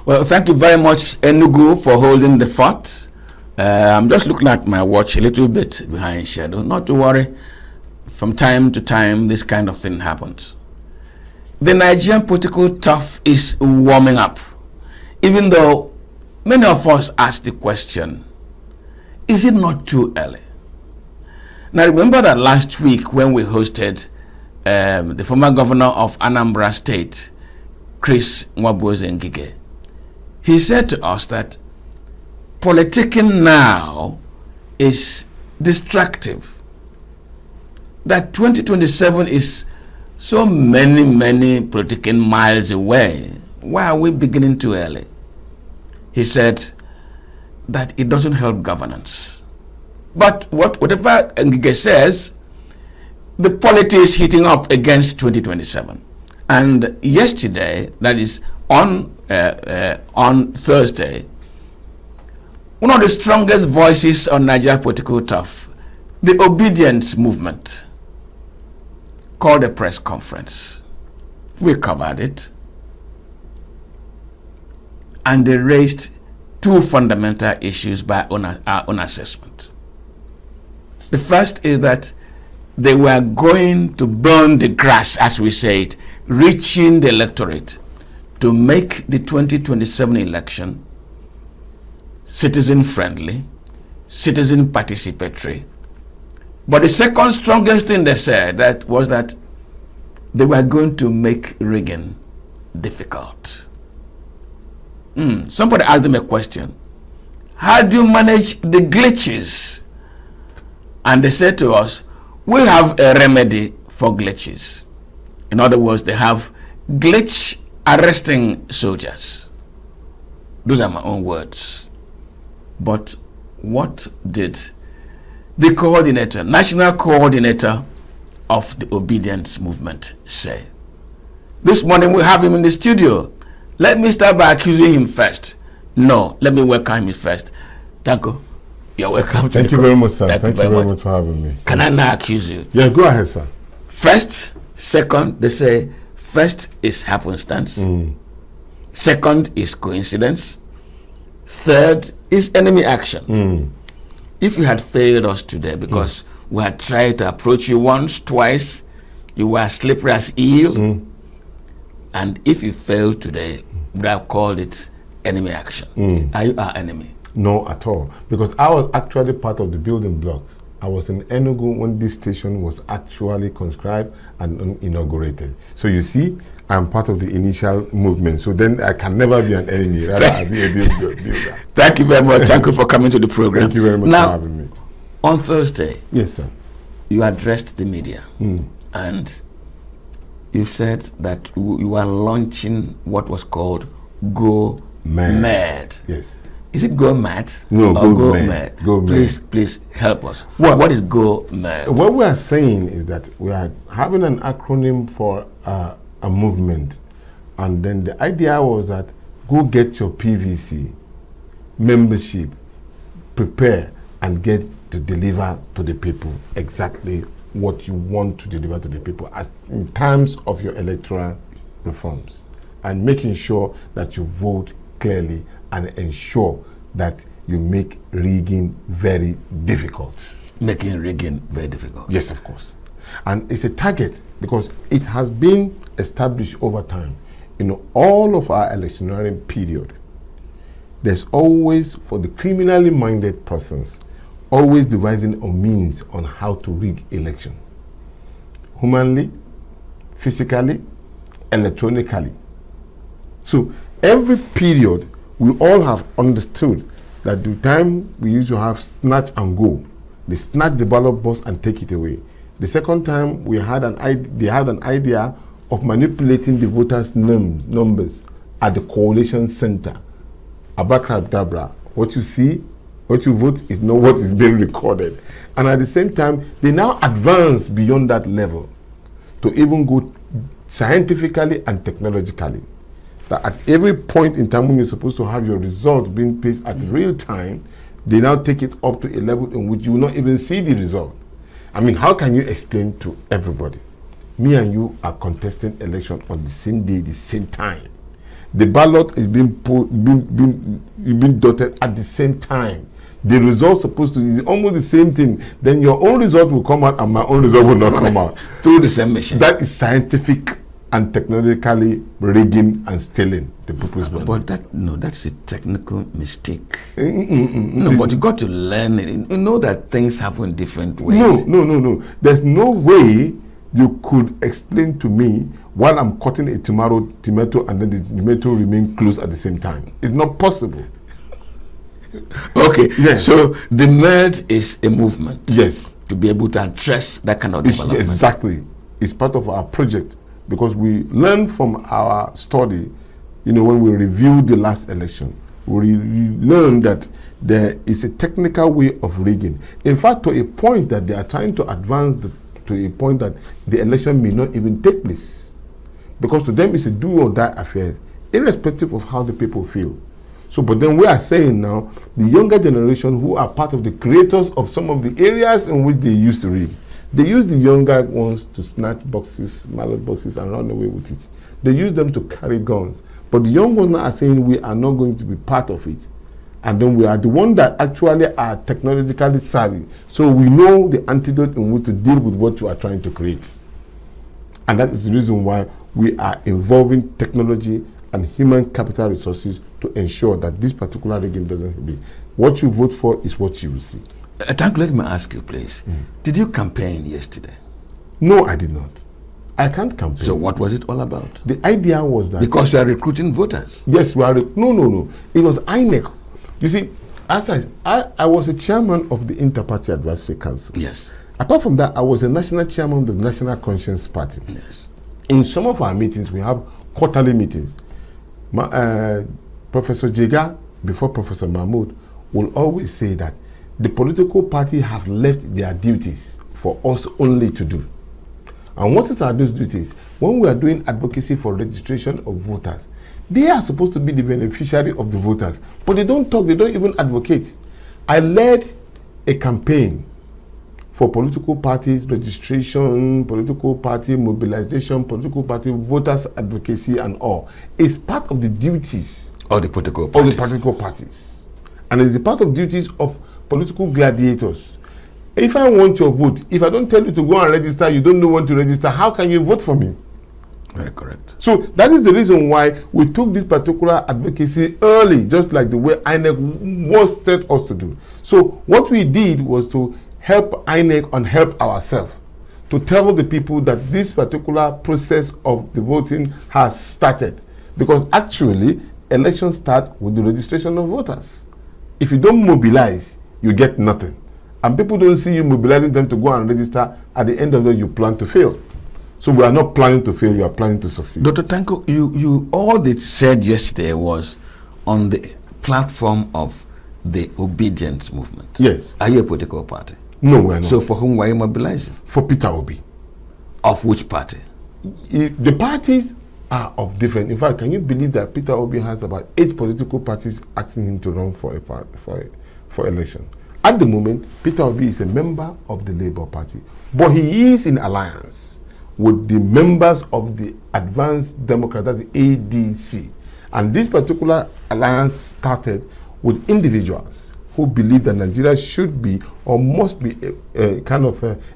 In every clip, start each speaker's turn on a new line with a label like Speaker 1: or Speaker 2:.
Speaker 1: Well, thank you very much, Enugu, for holding the fort. I'm just looking at my watch a little bit behind schedule. Not to worry. From time to time, this kind of thing happens. The Nigerian political turf is warming up, even though many of us ask the question, is it not too early? Now, remember that last week when we hosted the former governor of Anambra State, Chris Nwabuzengige, he said to us that politicking now is distractive, that 2027 is so many politicking miles away. Why are we beginning too early? He said that it doesn't help governance. But whatever Ngige says, the polity is heating up against 2027. And yesterday, that is on Thursday, one of the strongest voices on Nigeria political turf, the Obidients movement, called a press conference. We covered it. And they raised two fundamental issues by our own assessment. The first is that they were going to burn the grass, as we say it, reaching the electorate to make the 2027 election citizen-friendly, citizen-participatory. But the second strongest thing they said was that they were going to make rigging difficult. Somebody asked them a question. How do you manage the glitches? And they said to us, we have a remedy for glitches. In other words, they have glitch arresting soldiers. Those are my own words. But what did the coordinator, national coordinator of the Obidients movement say? This morning we have him in the studio. Let me start by accusing him first. No, let me welcome him first. Thank you. You're welcome.
Speaker 2: Thank you very much, sir. Thank you very much for having me.
Speaker 1: Can I now accuse you?
Speaker 2: Yeah, go ahead, sir.
Speaker 1: First, second, they say first is happenstance. Second is coincidence. Third is enemy action. If you had failed us today because we had tried to approach you once, twice, you were slippery as eel. And if you failed today, we would have called it enemy action. Are you our enemy?
Speaker 2: No, at all. Because I was actually part of the building blocks. I was in Enugu when this station was actually conscribed and inaugurated. So you see, I'm part of the initial movement. So then I can never be an enemy. Rather, I'll be a builder.
Speaker 1: Thank you very much. Thank you for coming to the program.
Speaker 2: Thank you very much for having me.
Speaker 1: On Thursday,
Speaker 2: yes, sir,
Speaker 1: you addressed the media and you said that you were launching what was called Go Mad.
Speaker 2: Yes.
Speaker 1: Is it Go Mad?
Speaker 2: No,
Speaker 1: or
Speaker 2: Go Mad. Go Mad.
Speaker 1: Please help us. What is Go Mad?
Speaker 2: What we are saying is that we are having an acronym for a movement, and then the idea was that go get your PVC membership, prepare and get to deliver to the people exactly what you want to deliver to the people as in terms of your electoral reforms, and making sure that you vote clearly and ensure that you make rigging very difficult.
Speaker 1: Making rigging very difficult?
Speaker 2: Yes, of course. And it's a target because it has been established over time. In all of our electioneering period, there's always, for the criminally minded persons, always devising a means on how to rig election. Humanly, physically, electronically. So every period, we all have understood that the time we used to have snatch and go, they snatch the ballot box and take it away. The second time they had an idea of manipulating the voters' numbers at the coalition center. Abracadabra, what you see, what you vote is not what is being recorded. And at the same time, they now advance beyond that level to even go scientifically and technologically. That at every point in time when you're supposed to have your results being placed at real time, they now take it up to a level in which you will not even see the result. I mean, how can you explain to everybody? Me and you are contesting election on the same day, the same time. The ballot is being dotted at the same time. The results supposed to be almost the same thing. Then your own result will come out and my own result will not come out.
Speaker 1: Through the same machine.
Speaker 2: That is scientific and technologically rigging and stealing the people's vote.
Speaker 1: But that's a technical mistake. No, but you got to learn it. You know that things happen different ways.
Speaker 2: No. There's no way you could explain to me while I'm cutting a tomato and then the tomato remain close at the same time. It's not possible.
Speaker 1: Okay, yes. So the merge is a movement.
Speaker 2: Yes.
Speaker 1: To be able to address that kind of development.
Speaker 2: Exactly. It's part of our project because we learned from our study, when we reviewed the last election, we learned that there is a technical way of rigging. In fact, to a point that they are trying to advance to a point that the election may not even take place. Because to them it's a do or die affair, irrespective of how the people feel. So, but then we are saying now, the younger generation who are part of the creators of some of the areas in which they used to rig, they use the younger ones to snatch boxes, ballot boxes, and run away with it. They use them to carry guns. But the young ones now are saying we are not going to be part of it. And then we are the ones that actually are technologically savvy. So we know the antidote in which to deal with what you are trying to create. And that is the reason why we are involving technology and human capital resources to ensure that this particular rigging doesn't happen. What you vote for is what you will see.
Speaker 1: Tanko, let me ask you, please. Did you campaign yesterday?
Speaker 2: No, I did not. I can't campaign.
Speaker 1: So what was it all about?
Speaker 2: The idea was that...
Speaker 1: Because you are recruiting voters.
Speaker 2: Yes, we are... No. It was INEC. You see, as I was a chairman of the Inter-Party Advisory Council.
Speaker 1: Yes.
Speaker 2: Apart from that, I was a national chairman of the National Conscience Party.
Speaker 1: Yes.
Speaker 2: In some of our meetings, we have quarterly meetings. Professor Jega, before Professor Mahmoud, will always say that the political party have left their duties for us only to do. And what are those duties? When we are doing advocacy for registration of voters, they are supposed to be the beneficiary of the voters, but they don't talk, they don't even advocate. I led a campaign for political parties registration, political party mobilization, political party voters advocacy and all. It's part of the duties
Speaker 1: of the political parties.
Speaker 2: Of the political parties. And it's a part of duties of political gladiators. If I want your vote, if I don't tell you to go and register, you don't know when to register, how can you vote for me?
Speaker 1: Very correct.
Speaker 2: So that is the reason why we took this particular advocacy early, just like the way INEC was set us to do. So what we did was to help INEC and help ourselves to tell the people that this particular process of the voting has started. Because actually, elections start with the registration of voters. If you don't mobilize, you get nothing. And people don't see you mobilizing them to go and register. At the end of the day, you plan to fail. So we are not planning to fail, we are planning to succeed.
Speaker 1: Dr. Tanko, you all that said yesterday was on the platform of the Obidients movement.
Speaker 2: Yes.
Speaker 1: Are you a political party?
Speaker 2: No, we are not.
Speaker 1: So for whom were you mobilizing?
Speaker 2: For Peter Obi.
Speaker 1: Of which party?
Speaker 2: The parties are of different. In fact, can you believe that Peter Obi has about 8 political parties asking him to run for election? At the moment, Peter Obi is a member of the Labour Party, but he is in alliance with the members of the Advanced Democrats, that's the ADC. And this particular alliance started with individuals who believe that Nigeria should be or must be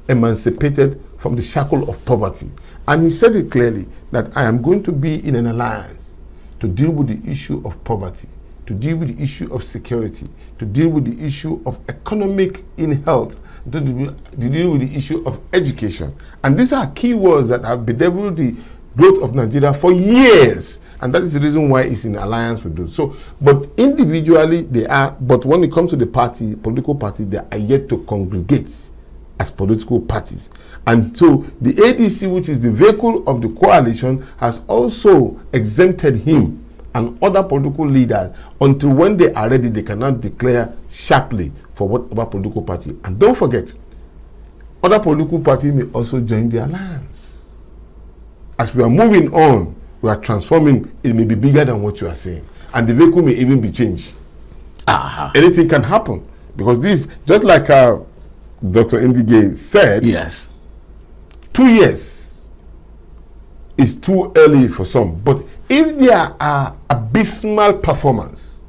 Speaker 2: emancipated from the shackle of poverty. And he said it clearly that I am going to be in an alliance to deal with the issue of poverty, to deal with the issue of security, to deal with the issue of economic in-health, to deal with the issue of education. And these are key words that have bedeviled the growth of Nigeria for years. And that is the reason why it's in alliance with those. So, but individually they are, but when it comes to the party, political party, they are yet to congregate as political parties. And so the ADC, which is the vehicle of the coalition, has also exempted him and other political leaders until when they are ready, they cannot declare sharply for whatever political party. And don't forget, other political parties may also join the alliance. As we are moving on, we are transforming. It may be bigger than what you are saying, and the vehicle may even be changed. Anything can happen, because this, just like Dr. Ndige said,
Speaker 1: yes,
Speaker 2: 2 years is too early for some, but if there are abysmal performance,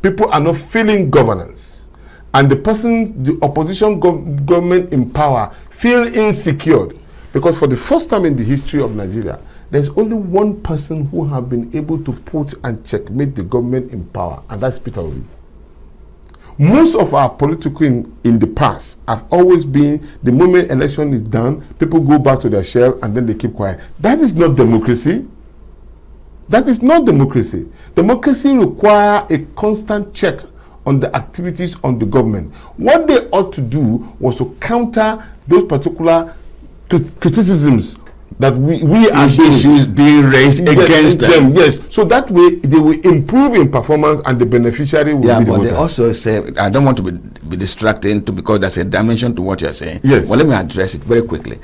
Speaker 2: people are not feeling governance, and the opposition government in power feel insecure, because for the first time in the history of Nigeria, there's only one person who have been able to put and checkmate the government in power, and that's Peter Obi. Most of our political in the past have always been the moment election is done, people go back to their shell and then they keep quiet. That is not democracy. That is not democracy. Democracy requires a constant check on the activities on the government. What they ought to do was to counter those particular criticisms that we are
Speaker 1: issues being raised against them.
Speaker 2: Yes, so that way they will improve in performance and the beneficiary will be the voter.
Speaker 1: They also say, I don't want to be distracted because there's a dimension to what you're saying.
Speaker 2: Yes.
Speaker 1: Well, let me address it very quickly.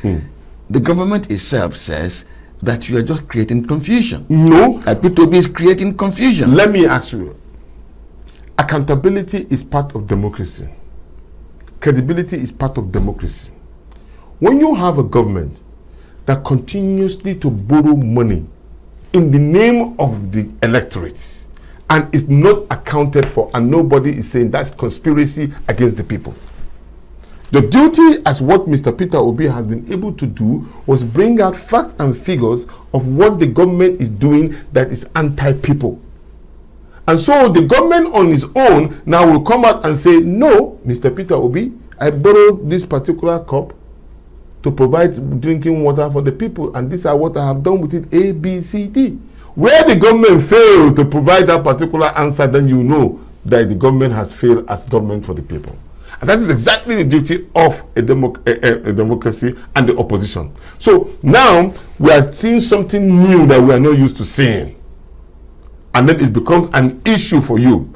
Speaker 1: The government itself says that you are just creating confusion.
Speaker 2: No.
Speaker 1: P2B is creating confusion.
Speaker 2: Let me ask you, accountability is part of democracy. Credibility is part of democracy. When you have a government that continuously to borrow money in the name of the electorate and is not accounted for, and nobody is saying that's conspiracy against the people. The duty, as what Mr. Peter Obi has been able to do, was bring out facts and figures of what the government is doing that is anti-people. And so the government on its own now will come out and say, no, Mr. Peter Obi, I borrowed this particular cup to provide drinking water for the people, and these are what I have done with it, A, B, C, D. Where the government failed to provide that particular answer, then you know that the government has failed as government for the people. And that is exactly the duty of a democracy and the opposition. So now we are seeing something new that we are not used to seeing. And then it becomes an issue for you.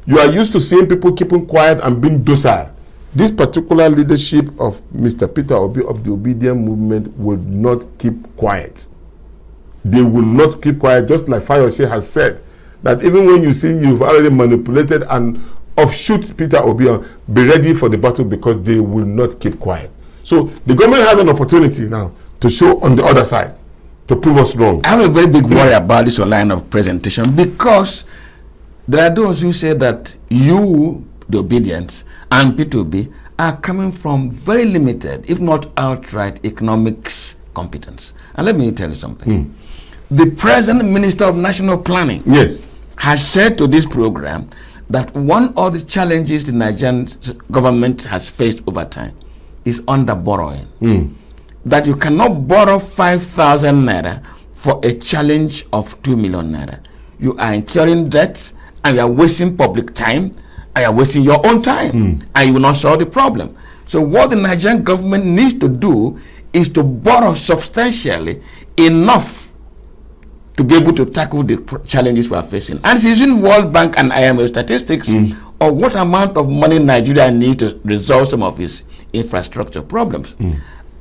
Speaker 2: You are used to seeing people keeping quiet and being docile. This particular leadership of Mr. Peter Obi of the Obidient movement will not keep quiet. They will not keep quiet, just like Fayose has said, that even when you see you've already manipulated and offshoot Peter Obi, be ready for the battle, because they will not keep quiet. So the government has an opportunity now to show on the other side, to prove us wrong.
Speaker 1: I have a very big worry about this line of presentation, because there are those who say that you, the Obidients, and P2B are coming from very limited, if not outright, economics competence. And let me tell you something. The present Minister of National Planning has said to this program that one of the challenges the Nigerian government has faced over time is under borrowing. That you cannot borrow 5,000 naira for a challenge of 2 million naira. You are incurring debt, and you are wasting public time, and you are wasting your own time, and you will not solve the problem. So what the Nigerian government needs to do is to borrow substantially enough to be able to tackle the challenges we are facing. And it's using World Bank and IMF statistics of what amount of money Nigeria needs to resolve some of its infrastructure problems.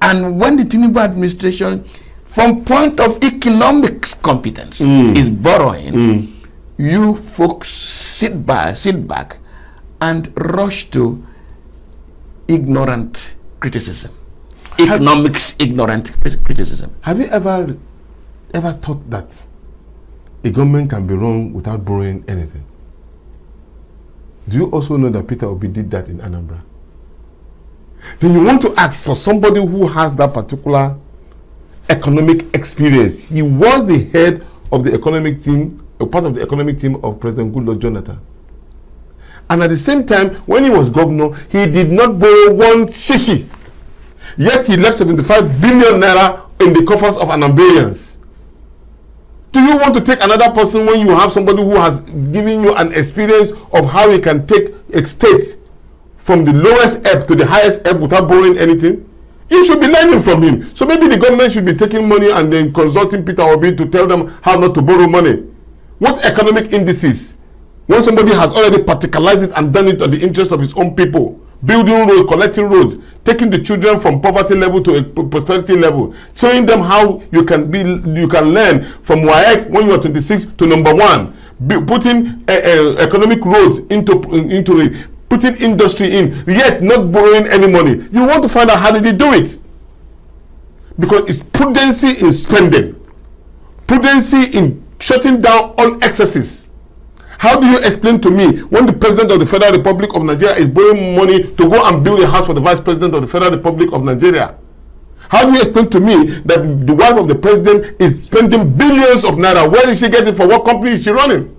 Speaker 1: And when the Tinubu administration, from point of economics competence, is borrowing, you folks sit back and rush to ignorant criticism. Ignorant criticism.
Speaker 2: Have you ever thought that a government can be wrong without borrowing anything? Do you also know that Peter Obi did that in Anambra? Then you want to ask for somebody who has that particular economic experience. He was the head of the economic team, a part of the economic team of President Goodluck Jonathan. And at the same time, when he was governor, he did not borrow one shishi. Yet he left 75 billion naira in the coffers of Anambrians. Do you want to take another person when you have somebody who has given you an experience of how he can take a state from the lowest ebb to the highest ebb without borrowing anything? You should be learning from him. So maybe the government should be taking money and then consulting Peter Obi to tell them how not to borrow money. What economic indices? When somebody has already particularized it and done it on the interest of his own people, building roads, collecting roads, taking the children from poverty level to a prosperity level, showing them how you can learn from WAEC when you are 26 to number 1, putting economic roads into it, putting industry in, yet not borrowing any money. You want to find out how did he do it? Because it's prudency in spending, prudency in shutting down all excesses. How do you explain to me when the President of the Federal Republic of Nigeria is borrowing money to go and build a house for the Vice President of the Federal Republic of Nigeria? How do you explain to me that the wife of the President is spending billions of naira? Where is she getting? For what company is she running?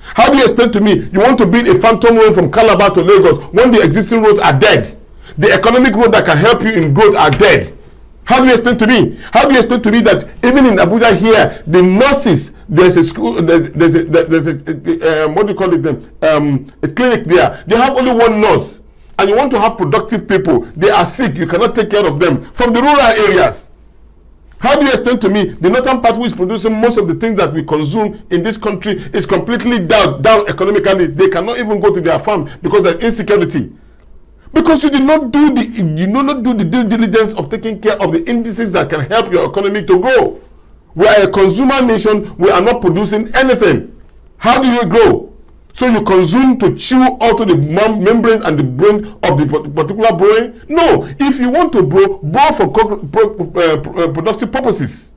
Speaker 2: How do you explain to me you want to build a phantom road from Calabar to Lagos when the existing roads are dead? The economic road that can help you in growth are dead. How do you explain to me? How do you explain to me that even in Abuja here, the nurses, there's a school, there's a what do you call it then? A clinic there. They have only one nurse, and you want to have productive people. They are sick. You cannot take care of them from the rural areas. How do you explain to me the northern part, who is producing most of the things that we consume in this country, is completely down economically? They cannot even go to their farm because there's insecurity. Because you did not do the due diligence of taking care of the indices that can help your economy to grow. We are a consumer nation. We are not producing anything. How do you grow? So you consume to chew out of the membranes and the brain of the particular brain? No. If you want to grow for productive purposes,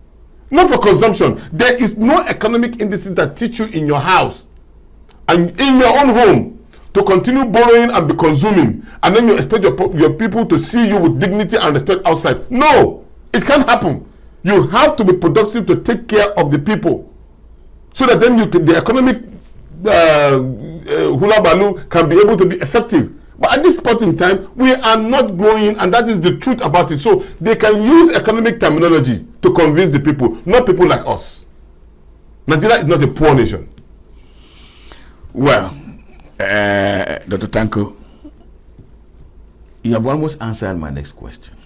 Speaker 2: not for consumption. There is no economic indices that teach you in your house and in your own home to continue borrowing and be consuming, and then you expect your people to see you with dignity and respect outside. No, it can't happen. You have to be productive to take care of the people, so that then the economic hula baloo can be able to be effective. But at this point in time, we are not growing, and that is the truth about it. So they can use economic terminology to convince the people, not people like us. Nigeria is not a poor nation.
Speaker 1: Well, Dr. Tanko, you have almost answered my next question.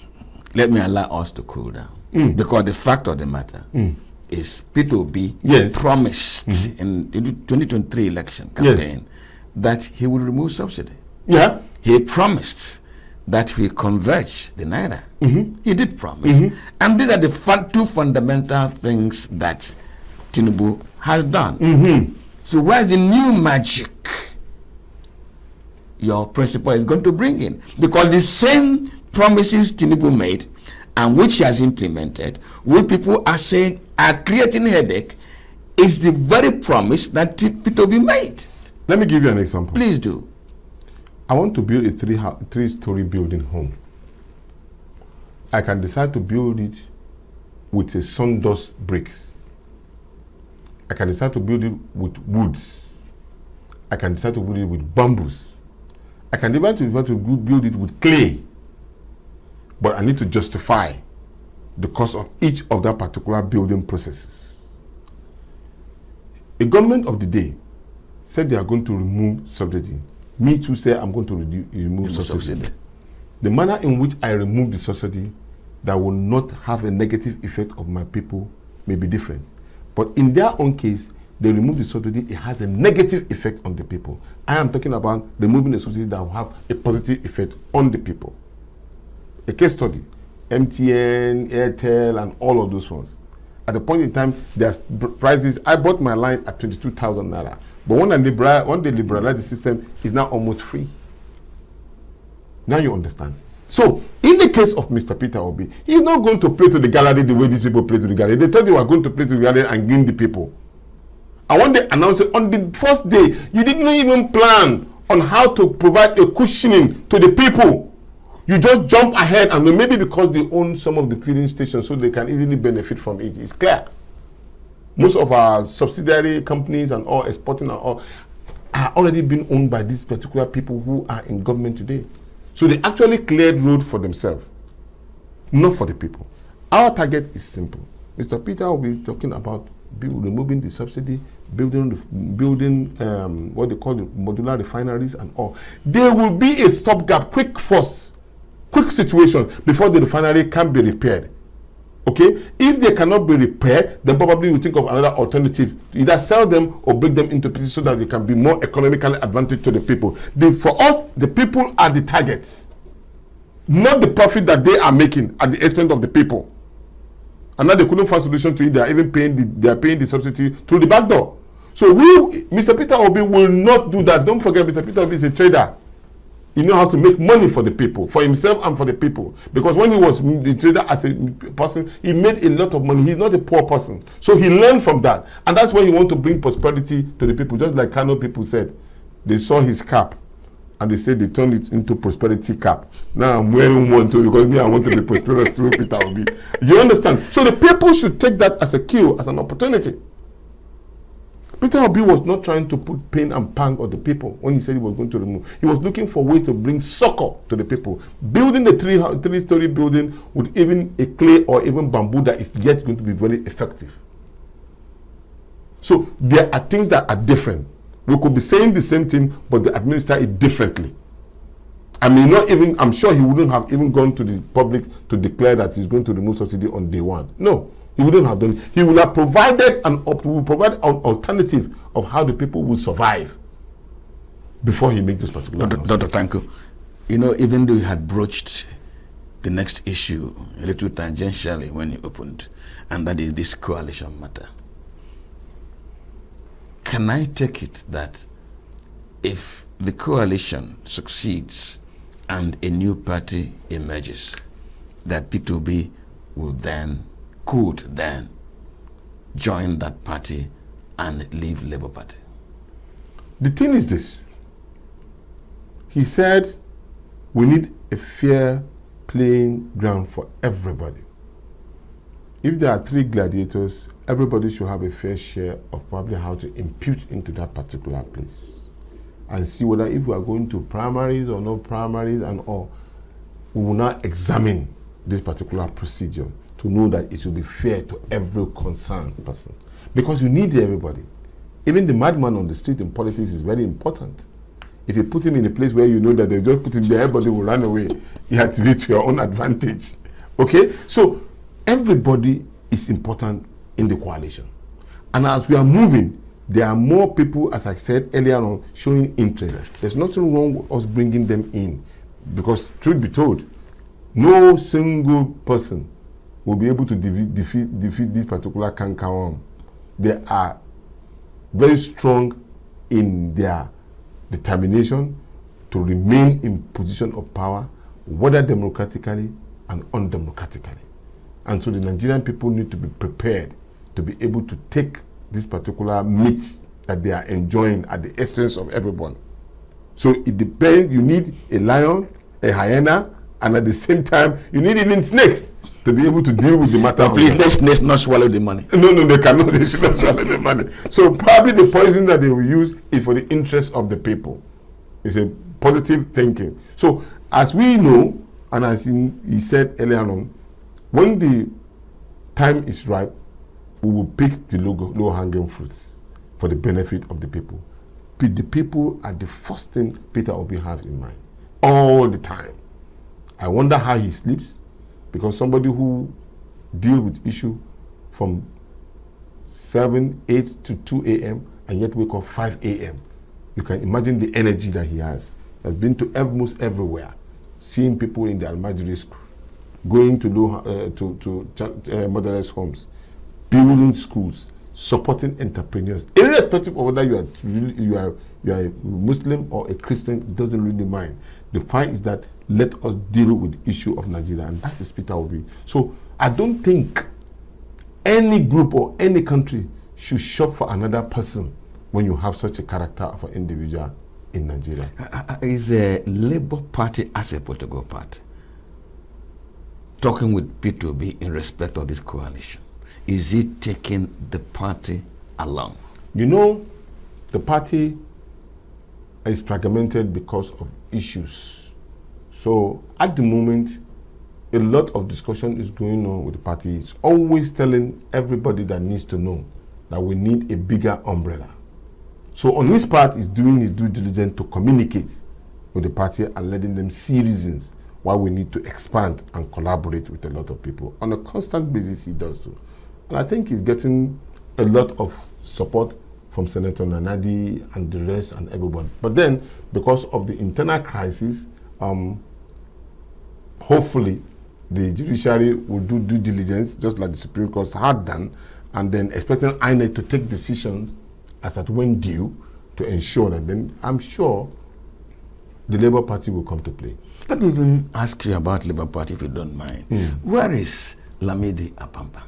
Speaker 1: Let me allow us to cool down. Because the fact of the matter is Peter Obi promised in the 2023 election campaign that he would remove subsidy.
Speaker 2: Yeah.
Speaker 1: He promised that he converge the naira. He did promise. And these are the two fundamental things that Tinubu has done. So where's the new magic your principal is going to bring in? Because the same promises Tinubu made and which he has implemented, which people are saying are creating headache, is the very promise that Peter Obi made.
Speaker 2: Let me give you an example.
Speaker 1: Please do.
Speaker 2: I want to build a three-story building home. I can decide to build it with a sawdust bricks. I can decide to build it with woods. I can decide to build it with bamboos. I can decide to build it with clay. But I need to justify the cost of each of that particular building processes. A government of the day said they are going to remove subsidy. Me too say I'm going to remove subsidy. The manner in which I remove the subsidy that will not have a negative effect on my people may be different. But in their own case, they remove the subsidy, it has a negative effect on the people. I am talking about removing the subsidy that will have a positive effect on the people. A case study, MTN, Airtel, and all of those ones. At the point in time, their prices, I bought my line at 22,000 naira. But when they liberalize the system, it's now almost free. Now you understand. So, in the case of Mr. Peter Obi, he's not going to play to the gallery the way these people play to the gallery. They thought they were going to play to the gallery and gain the people. And when they announced it, on the first day, you didn't even plan on how to provide a cushioning to the people. You just jump ahead, and maybe because they own some of the filling stations, so they can easily benefit from it. It's clear. Most of our subsidiary companies and all exporting and all are already being owned by these particular people who are in government today. So they actually cleared road for themselves, not for the people. Our target is simple. Mr. Peter will be talking about removing the subsidy, building what they call the modular refineries and all. There will be a stopgap, quick situation before the refinery can be repaired. Okay, if they cannot be repaired, then probably we think of another alternative. Either sell them or break them into pieces so that they can be more economically advantage to the people. For us, the people are the targets, not the profit that they are making at the expense of the people. And now they couldn't find solution to it. They are even paying the subsidy through the back door. So Mr. Peter Obi will not do that. Don't forget, Mr. Peter Obi is a trader. He knew how to make money for the people, for himself and for the people. Because when he was the trader as a person, he made a lot of money. He's not a poor person. So he learned from that. And that's when he wanted to bring prosperity to the people. Just like Kano people said, they saw his cap and they said they turned it into prosperity cap. Now I'm wearing one too because me, I want to be prosperous through Peter Obi. You understand? So the people should take that as a cue, as an opportunity. Peter Obi was not trying to put pain and pang on the people when he said he was going to remove. He was looking for a way to bring succor to the people. Building a three-story building with even a clay or even bamboo that is yet going to be very effective. So there are things that are different. We could be saying the same thing, but they administer it differently. I mean, not even, I'm sure he wouldn't have even gone to the public to declare that he's going to remove subsidy on day one. No. He wouldn't have done it. He would have provided an alternative of how the people will survive before he makes this particular
Speaker 1: Dr. Tanko, you know, even though he had broached the next issue a little tangentially when he opened, and that is this coalition matter, can I take it that if the coalition succeeds and a new party emerges, that P2B could then join that party and leave Labour Party?
Speaker 2: The thing is this. He said we need a fair playing ground for everybody. If there are 3 gladiators, everybody should have a fair share of probably how to impute into that particular place and see whether if we are going to primaries or no primaries and all, we will now examine this particular procedure to know that it will be fair to every concerned person. Because you need everybody. Even the madman on the street in politics is very important. If you put him in a place where you know that they just put him there, everybody will run away. You have to be to your own advantage. Okay? So everybody is important in the coalition. And as we are moving, there are more people, as I said earlier on, showing interest. There's nothing wrong with us bringing them in. Because truth be told, no single person will be able to defeat this particular canker. They are very strong in their determination to remain in position of power, whether democratically and undemocratically. And so the Nigerian people need to be prepared to be able to take this particular meat that they are enjoying at the expense of everyone. So it depends. You need a lion, a hyena, and at the same time, you need even snakes to be able to deal with the matter.
Speaker 1: But please, let snakes not swallow the money.
Speaker 2: No, they cannot. They should not swallow the money. So probably the poison that they will use is for the interest of the people. It's a positive thinking. So as we know, and as he said earlier on, when the time is ripe, we will pick the low-hanging fruits for the benefit of the people. The people are the first thing Peter Obi has in mind all the time. I wonder how he sleeps, because somebody who deals with issue from 7, 8 to 2 a.m. and yet wake up 5 a.m. You can imagine the energy that he has. He has been to almost everywhere, seeing people in the Almajiri school, going to motherless homes, building schools, supporting entrepreneurs. Irrespective of whether you are a Muslim or a Christian, it doesn't really mind. The fact is that let us deal with the issue of Nigeria, and that is Peter Obi. So I don't think any group or any country should shop for another person when you have such a character of an individual in Nigeria.
Speaker 1: Is the Labour Party as a political party talking with P2B in respect of this coalition? Is it taking the party along?
Speaker 2: You know, the party is fragmented because of issues. So at the moment, a lot of discussion is going on with the party. It's always telling everybody that needs to know that we need a bigger umbrella. So on his part, he's doing his due diligence to communicate with the party and letting them see reasons why we need to expand and collaborate with a lot of people. On a constant basis, he does so. And I think he's getting a lot of support from Senator Nanadi and the rest and everybody. But then, because of the internal crisis, hopefully the judiciary will do due diligence, just like the Supreme Court had done, and then expecting INEC to take decisions as at when due to ensure that then I'm sure the Labour Party will come to play.
Speaker 1: Let me even ask you about Labour Party, if you don't mind. Where is Lamidi Apampa?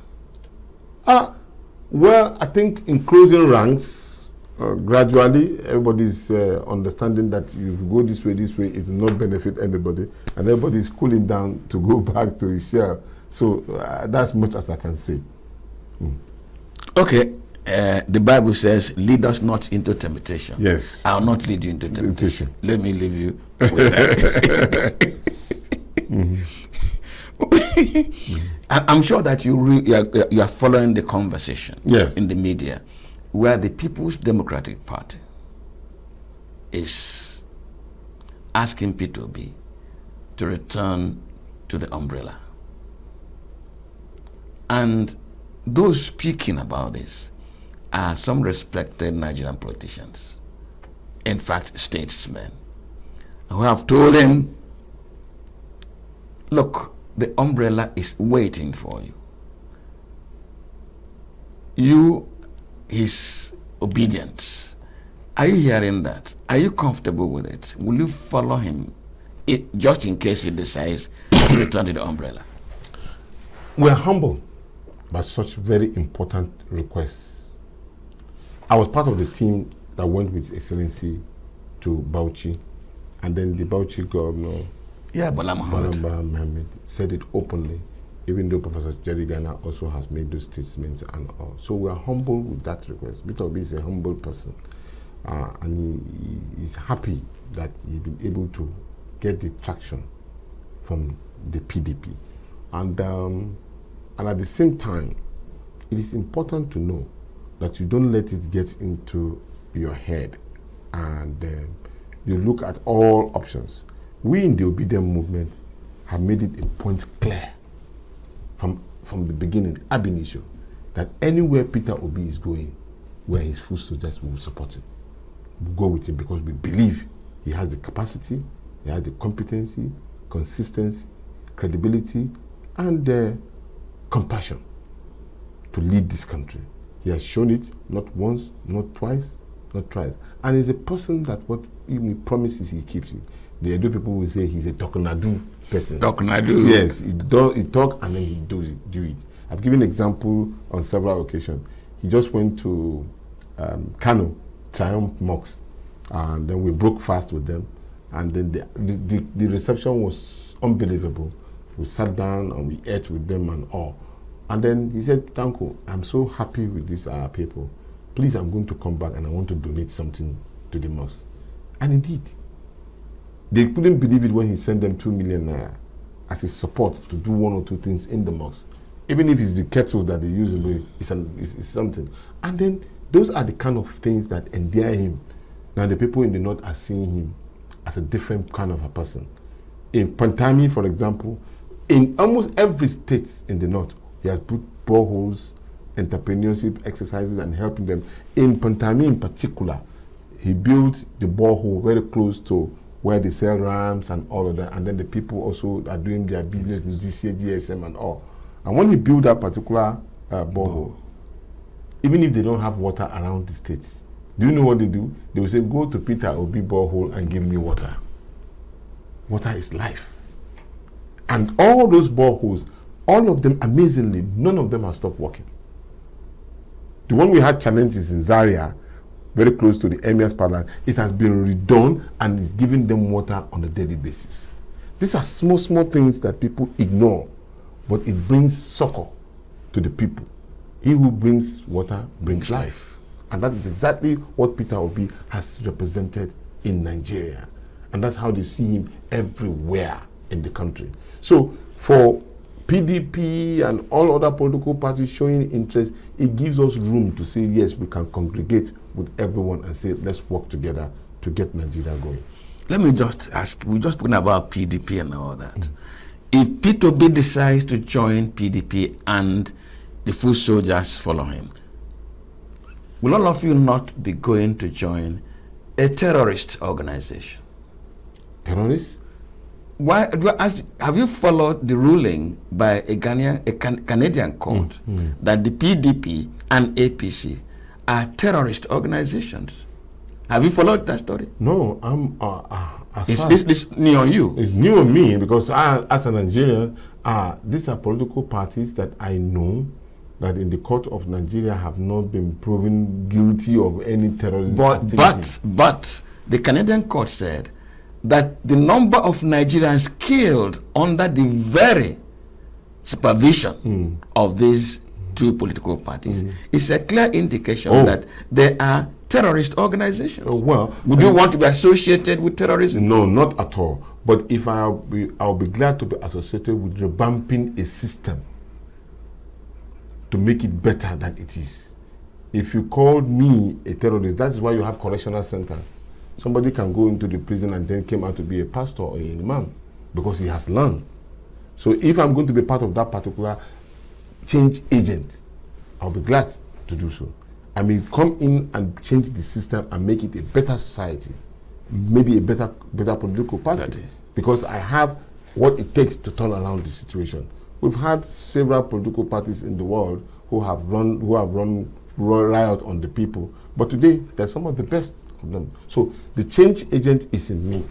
Speaker 2: Well, I think in closing ranks, gradually, everybody's understanding that if you go this way, it will not benefit anybody, and everybody is cooling down to go back to his share. So that's much as I can say.
Speaker 1: Okay, the Bible says, lead us not into temptation.
Speaker 2: Yes.
Speaker 1: I'll not lead you into temptation. Let me leave you with that. I'm sure that you are following the conversation in the media, where the People's Democratic Party is asking P2B to return to the umbrella. And those speaking about this are some respected Nigerian politicians, in fact, statesmen, who have told him, look, the umbrella is waiting for you. You, his Obidients, are you hearing that? Are you comfortable with it? Will you follow him, just in case he decides to return to the umbrella?
Speaker 2: We're humble by such very important requests. I was part of the team that went with Excellency to Bauchi, and then the Bauchi governor,
Speaker 1: Bala
Speaker 2: Mohammed, said it openly, even though Professor Jerry Ghana also has made those statements and all. So we are humble with that request. P2B is a humble person, and he is happy that he's been able to get the traction from the PDP. And at the same time, it is important to know that you don't let it get into your head, and you look at all options. We in the Obidient movement have made it a point clear from the beginning, ab initio, that anywhere Peter Obi is going, where his full soldiers will support him. We'll go with him because we believe he has the capacity, he has the competency, consistency, credibility, and compassion to lead this country. He has shown it not once, not twice, not thrice. And he's a person that what he promises, he keeps it. The Edo people will say he's a Tokunadu person.
Speaker 1: Tokunadu.
Speaker 2: Yes, he talk and then he do it. I've given example on several occasions. He just went to Kano, Triumph Mosque, and then we broke fast with them, and then the reception was unbelievable. We sat down and we ate with them and all. And then he said, Tanko, I'm so happy with these people. Please, I'm going to come back and I want to donate something to the mosque. And indeed, they couldn't believe it when he sent them 2 million naira as his support to do one or two things in the mosque. Even if it's the kettle that they use, it's something. And then those are the kind of things that endear him. Now the people in the north are seeing him as a different kind of a person. In Pantami, for example, in almost every state in the north, he has put boreholes, entrepreneurship exercises and helping them. In Pantami in particular, he built the borehole very close to where they sell rams and all of that, and then the people also are doing their business in GCA, GSM and all. And when he built that particular borehole, even if they don't have water around the states, do you know what they do? They will say, go to Peter Obi borehole and give me water. Water is life. And all those boreholes, all of them, amazingly, none of them have stopped working. The one we had challenges in Zaria, very close to the Emir's Palace, it has been redone and is giving them water on a daily basis. These are small things that people ignore, but it brings succor to the people. He who brings water brings life. And that is exactly what Peter Obi has represented in Nigeria. And that's how they see him everywhere in the country. So for PDP and all other political parties showing interest, it gives us room to say, yes, we can congregate with everyone and say, let's work together to get Nigeria going.
Speaker 1: Let me just ask, we just spoken about PDP and all that. If P2B decides to join PDP and the full soldiers follow him, will all of you not be going to join a terrorist organization?
Speaker 2: Terrorists?
Speaker 1: Why? Have you followed the ruling by a Canadian court that the PDP and APC are terrorist organizations? Have you followed that story?
Speaker 2: No,
Speaker 1: It's new on you.
Speaker 2: It's new on me because I, as a Nigerian, these are political parties that I know that in the court of Nigeria have not been proven guilty of any terrorist activity.
Speaker 1: But the Canadian court said that the number of Nigerians killed under the very supervision of these two political parties is a clear indication that they are terrorist organizations. Would you want to be associated with terrorism?
Speaker 2: No, not at all. But if I'll be glad to be associated with revamping a system to make it better than it is. If you called me a terrorist, that's why you have correctional center. Somebody can go into the prison and then came out to be a pastor or an imam because he has learned. So if I'm going to be part of that particular change agent, I'll be glad to do so. I may come in and change the system and make it a better society, maybe a better political party, because I have what it takes to turn around the situation. We've had several political parties in the world who have run riot on the people, but today they're some of the best of them. So the change agent is in me,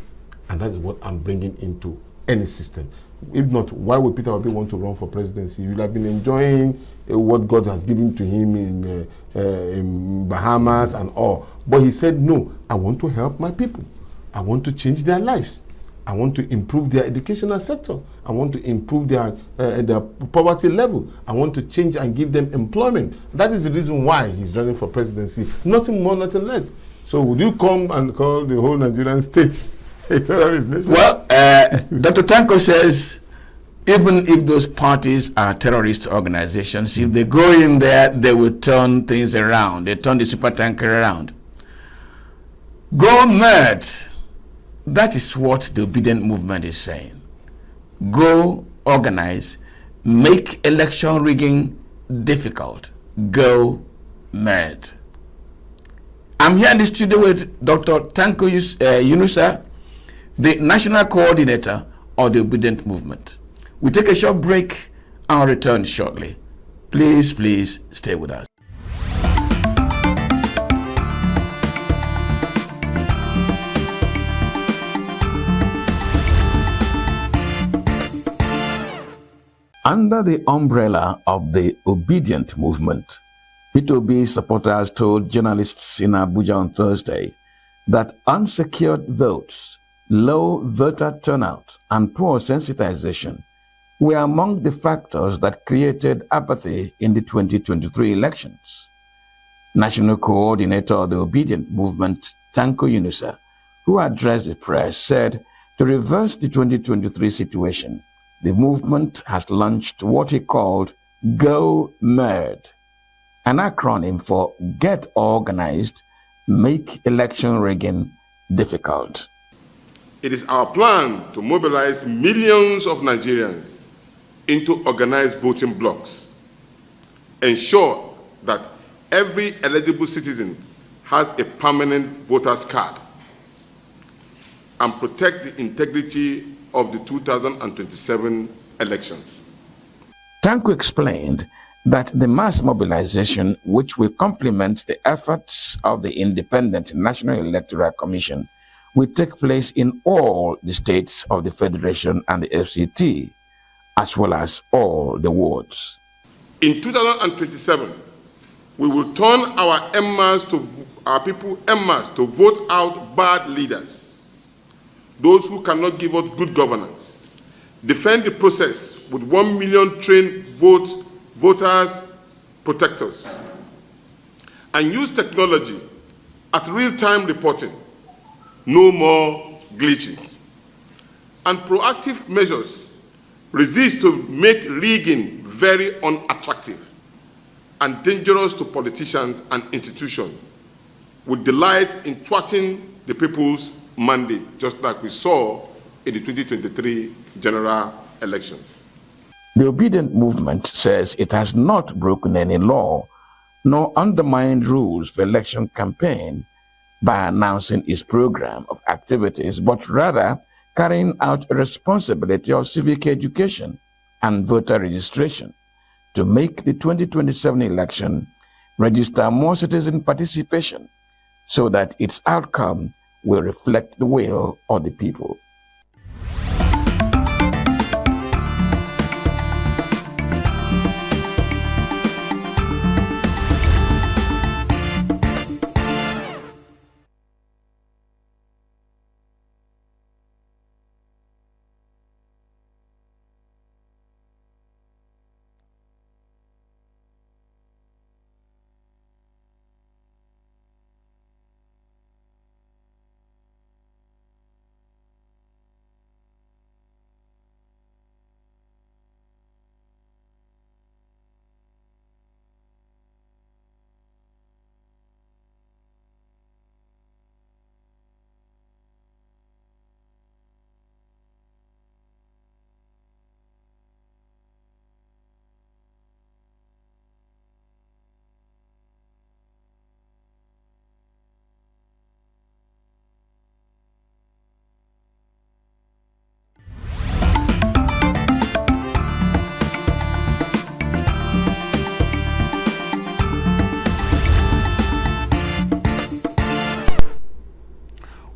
Speaker 2: and that is what I'm bringing into any system. If not, why would Peter Obi want to run for presidency? He would have been enjoying what God has given to him in Bahamas and all. But he said, no, I want to help my people. I want to change their lives. I want to improve their educational sector. I want to improve their poverty level. I want to change and give them employment. That is the reason why he's running for presidency. Nothing more, nothing less. So would you come and call the whole Nigerian states a terrorist nation?
Speaker 1: Well, Dr. Tanko says even if those parties are terrorist organizations, if they go in there, they will turn things around. They turn the super tanker around. Go mad. That is what the Obidient movement is saying. Go organize, make election rigging difficult. Go mad. I'm here in the studio with Dr. Tanko Yunusa, the national coordinator of the Obidient movement. We take a short break and return shortly. Please stay with us. Under the umbrella of the Obidient movement, P2B supporters told journalists in Abuja on Thursday that unsecured votes, low voter turnout, and poor sensitization were among the factors that created apathy in the 2023 elections. National coordinator of the Obidient movement, Tanko Yunusa, who addressed the press, said to reverse the 2023 situation, the movement has launched what he called Go Mad, an acronym for Get Organized, Make Election Rigging Difficult.
Speaker 2: It is our plan to mobilize millions of Nigerians into organized voting blocks, ensure that every eligible citizen has a permanent voter's card, and protect the integrity of the 2027 elections.
Speaker 1: Tanko explained that the mass mobilization, which will complement the efforts of the Independent National Electoral Commission, will take place in all the states of the Federation and the FCT, as well as all the wards.
Speaker 2: In 2027, we will turn our people en masse to vote out bad leaders, those who cannot give us good governance, defend the process with 1 million trained voters protectors, and use technology at real-time reporting, no more glitches, and proactive measures resist to make rigging very unattractive and dangerous to politicians and institutions, with delight in thwarting the people's mandate, just like we saw in the 2023 general elections.
Speaker 1: The Obidient movement says it has not broken any law nor undermined rules for election campaign by announcing its program of activities, but rather carrying out a responsibility of civic education and voter registration to make the 2027 election register more citizen participation so that its outcome will reflect the will of the people.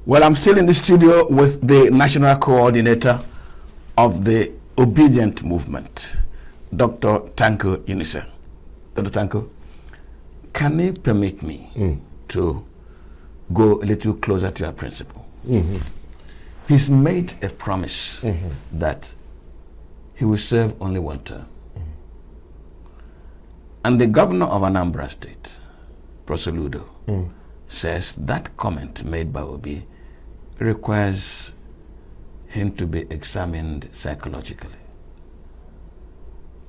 Speaker 1: Well, I'm still in the studio with the national coordinator of the Obidient movement, Dr. Tanko Unise. Dr. Tanko, can you permit me to go a little closer to our principal? He's made a promise that he will serve only one term. And the governor of Anambra State, Prosoludo, says that comment made by Obi requires him to be examined psychologically.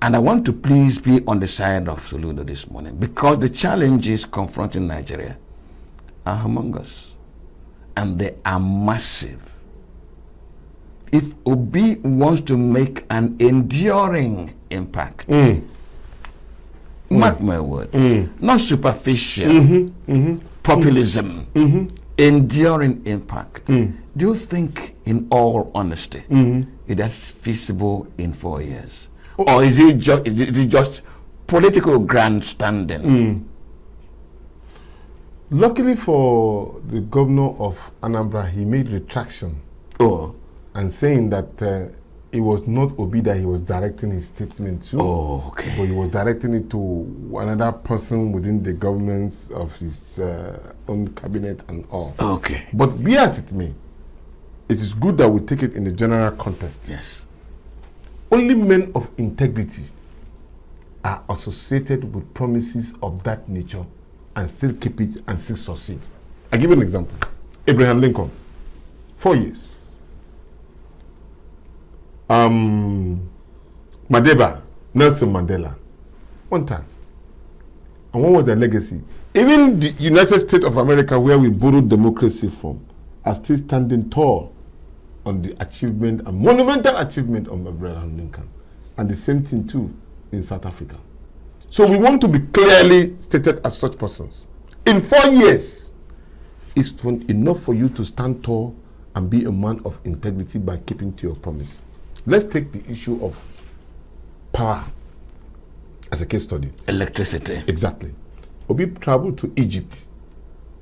Speaker 1: And I want to please be on the side of Soludo this morning, because the challenges confronting Nigeria are humongous and they are massive. If Obi wants to make an enduring impact, mark my words, not superficial populism, enduring impact. Do you think, in all honesty, it is feasible in 4 years? Or is it just political grandstanding?
Speaker 2: Luckily for the governor of Anambra, he made retraction and saying that it was not Obi that he was directing his statement to. But he was directing it to another person within the governments of his own cabinet and all. But be as it may, it is good that we take it in the general context.
Speaker 1: Yes.
Speaker 2: Only men of integrity are associated with promises of that nature and still keep it and still succeed. I give you an example. Abraham Lincoln, 4 years. Madeba, Nelson Mandela, 1 time. And what was their legacy? Even the United States of America, where we borrowed democracy from, are still standing tall on the achievement, a monumental achievement of Abraham Lincoln. And the same thing too in South Africa. So we want to be clearly stated as such persons. In 4 years, it's enough for you to stand tall and be a man of integrity by keeping to your promise. Let's take the issue of power as a case study.
Speaker 1: Electricity.
Speaker 2: Exactly. Obi traveled to Egypt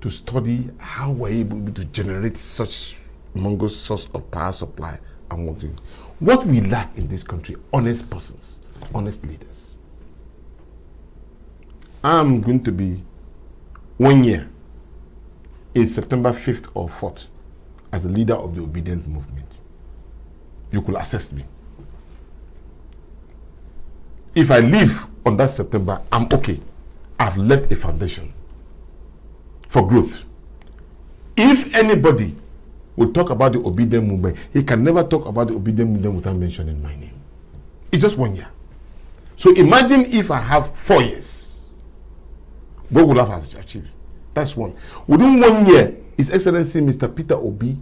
Speaker 2: to study how we're able to generate such humongous source of power supply and working. What we lack in this country, honest persons, honest leaders. I'm going to be 1 year in September 5th or 4th as the leader of the Obidient movement. You could assess me. If I leave on that September, I'm okay. I've left a foundation for growth. If anybody will talk about the Obidient movement, he can never talk about the Obidient movement without mentioning my name. It's just 1 year. So imagine if I have 4 years. What would I have achieved? That's one. Within 1 year, His Excellency Mr. Peter Obi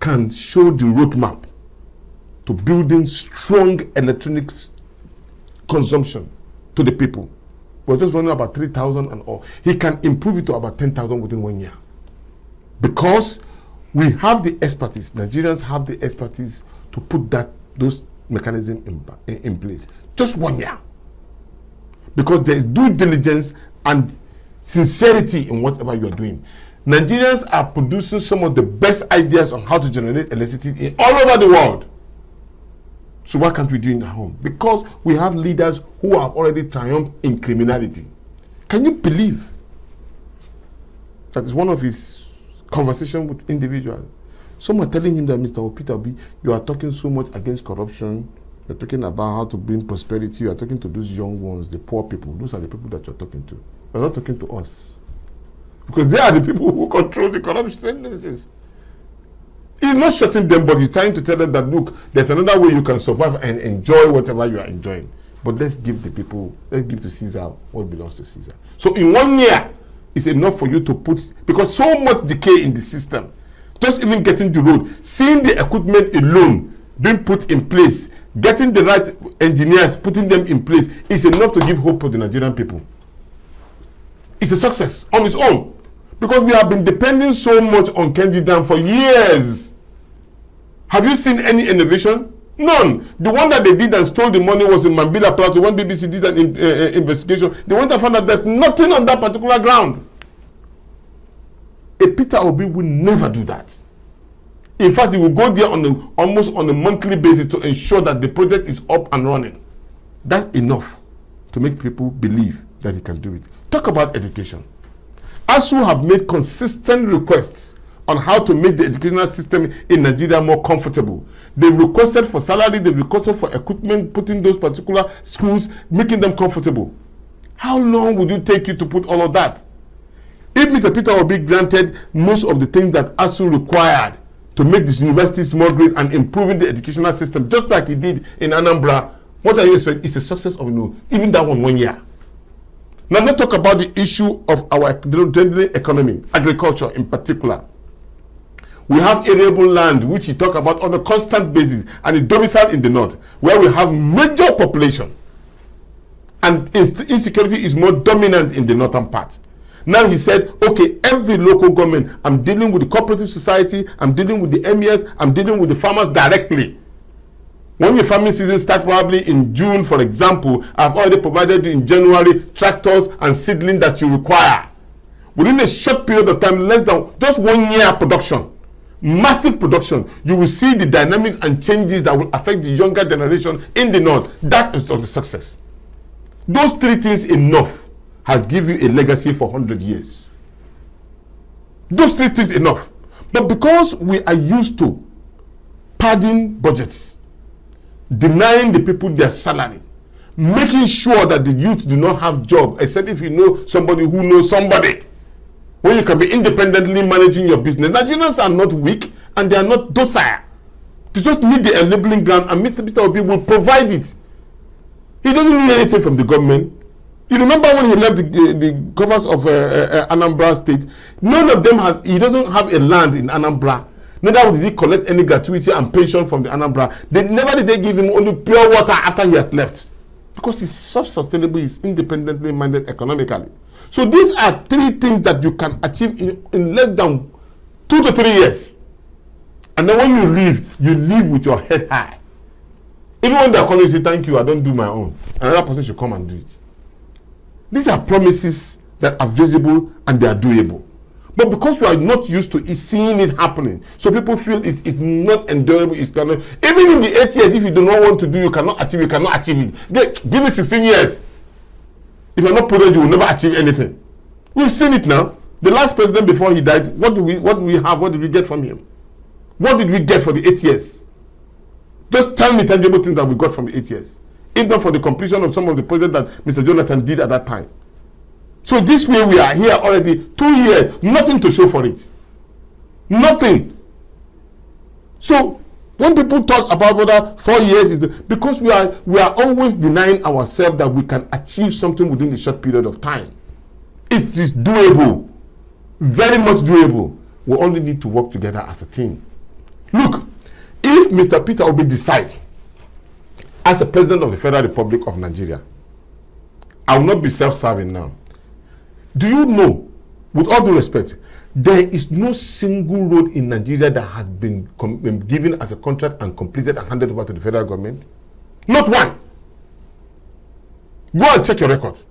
Speaker 2: can show the roadmap to building strong electronics consumption to the people. We're just running about 3,000 and all. He can improve it to about 10,000 within 1 year. Because we have the expertise, Nigerians have the expertise to put those mechanisms in place. Just 1 year. Because there is due diligence and sincerity in whatever you are doing. Nigerians are producing some of the best ideas on how to generate electricity in all over the world. So why can't we do it at home? Because we have leaders who have already triumphed in criminality. Can you believe that is one of his conversations with individuals? Someone telling him that, Mr. Peter Obi, you are talking so much against corruption. You're talking about how to bring prosperity. You are talking to those young ones, the poor people. Those are the people that you're talking to. You're not talking to us. Because they are the people who control the corruption tendencies. He's not shutting them, but he's trying to tell them that, look, there's another way you can survive and enjoy whatever you are enjoying. But let's give to Caesar what belongs to Caesar. So in 1 year, it's enough for you to put, because so much decay in the system, just even getting the road, seeing the equipment alone being put in place, getting the right engineers, putting them in place, is enough to give hope to the Nigerian people. It's a success on its own, because we have been depending so much on Kenji Dam for years. Have you seen any innovation? None. The one that they did and stole the money was in Mambila Plateau. When BBC did an investigation, they went and found that there's nothing on that particular ground. A Peter Obi will never do that. In fact, he will go there almost on a monthly basis to ensure that the project is up and running. That's enough to make people believe that he can do it. Talk about education. ASU have made consistent requests on how to make the educational system in Nigeria more comfortable. They've requested for salary, they've requested for equipment, putting those particular schools, making them comfortable. How long would it take you to put all of that? If Mr. Peter Obi granted most of the things that ASU required to make these universities more great and improving the educational system, just like he did in Anambra, what are you expecting? It's a success of even that 1 year. Now let's talk about the issue of our general economy, agriculture in particular. We have arable land, which we talk about on a constant basis, and is domiciled in the north, where we have major population, and insecurity is more dominant in the northern part. Now he said, okay, every local government, I'm dealing with the cooperative society, I'm dealing with the emirs, I'm dealing with the farmers directly. When your farming season starts probably in June, for example, I've already provided you in January tractors and seedling that you require. Within a short period of time, less than just 1 year production, massive production, you will see the dynamics and changes that will affect the younger generation in the north. That is the success. Those three things enough has given you a legacy for 100 years. Those three things enough. But because we are used to padding budgets, denying the people their salary, making sure that the youth do not have job, except if you know somebody who knows somebody, when you can be independently managing your business. Nigerians are not weak and they are not docile. To just meet the enabling ground, and Mr. Peter Obi will provide it. He doesn't need anything from the government. You remember when he left the governors of Anambra State, none of them he doesn't have a land in Anambra. Neither did he collect any gratuity and pension from the Anambra. Never did they give him only pure water after he has left. Because he's self-sustainable, he's independently minded economically. So these are three things that you can achieve in less than 2 to 3 years. And then when you leave with your head high. Even when they're calling you, say, thank you, I don't do my own. Another person should come and do it. These are promises that are visible and they are doable. But because we are not used to seeing it happening, so people feel it's not endurable, it's cannot. Even in the 8 years, if you do not want to do, you cannot achieve it. Give me 16 years. If you're not prudent, you will never achieve anything. We've seen it now. The last president before he died, what do we have? What did we get from him? What did we get for the 8 years? Just tell me tangible things that we got from the 8 years. If not for the completion of some of the projects that Mr. Jonathan did at that time. So this way we are here already 2 years, nothing to show for it. Nothing. So when people talk about whether 4 years is because we are always denying ourselves that we can achieve something within a short period of time. It is doable. Very much doable. We only need to work together as a team. Look, if Mr. Peter Obi decides as a president of the Federal Republic of Nigeria, I will not be self-serving now. Do you know, with all due respect, there is no single road in Nigeria that has been given as a contract and completed and handed over to the federal government? Not one. Go and check your record.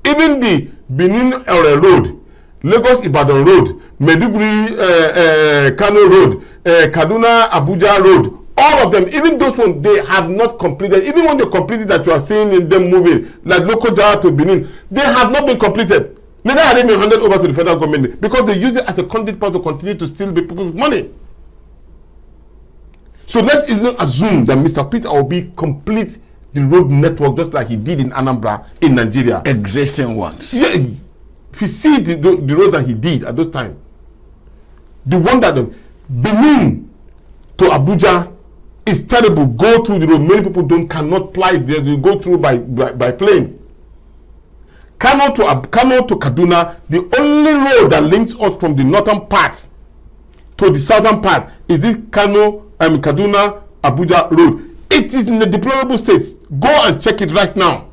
Speaker 2: Even the Benin Ore Road, Lagos-Ibadan Road, Maiduguri-Kano Road, Kaduna-Abuja Road, all of them, even those ones, they have not completed. Even when they completed that you are seeing in them moving, like Lokoja to Benin, they have not been completed. Neither have they been handed over to the federal government because they use it as a conduit to continue to steal the people's money. So let's even assume that Mr. Peter Obi complete the road network just like he did in Anambra in Nigeria.
Speaker 1: Existing ones.
Speaker 2: Yeah, if you see the road that he did at those times, the one that Benin to Abuja is terrible. Go through the road. Many people cannot fly there. You go through by plane. Kano to Kaduna, the only road that links us from the northern part to the southern part is this Kaduna Abuja road. It is in a deplorable state. Go and check it right now.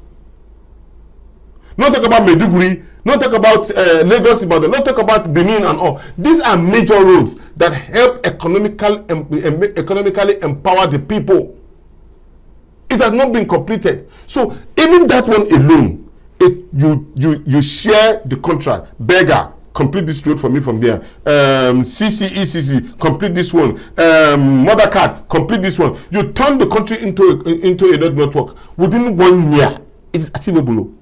Speaker 2: Not talk about Maiduguri, not talk about Lagos, Ibadan, not talk about Benin and all. These are major roads that help economically empower the people. It has not been completed. So even that one alone, you share the contract. Beggar, complete this road for me from there. CCECC, complete this one. Mother Card, complete this one. You turn the country into a road network within 1 year. It is achievable.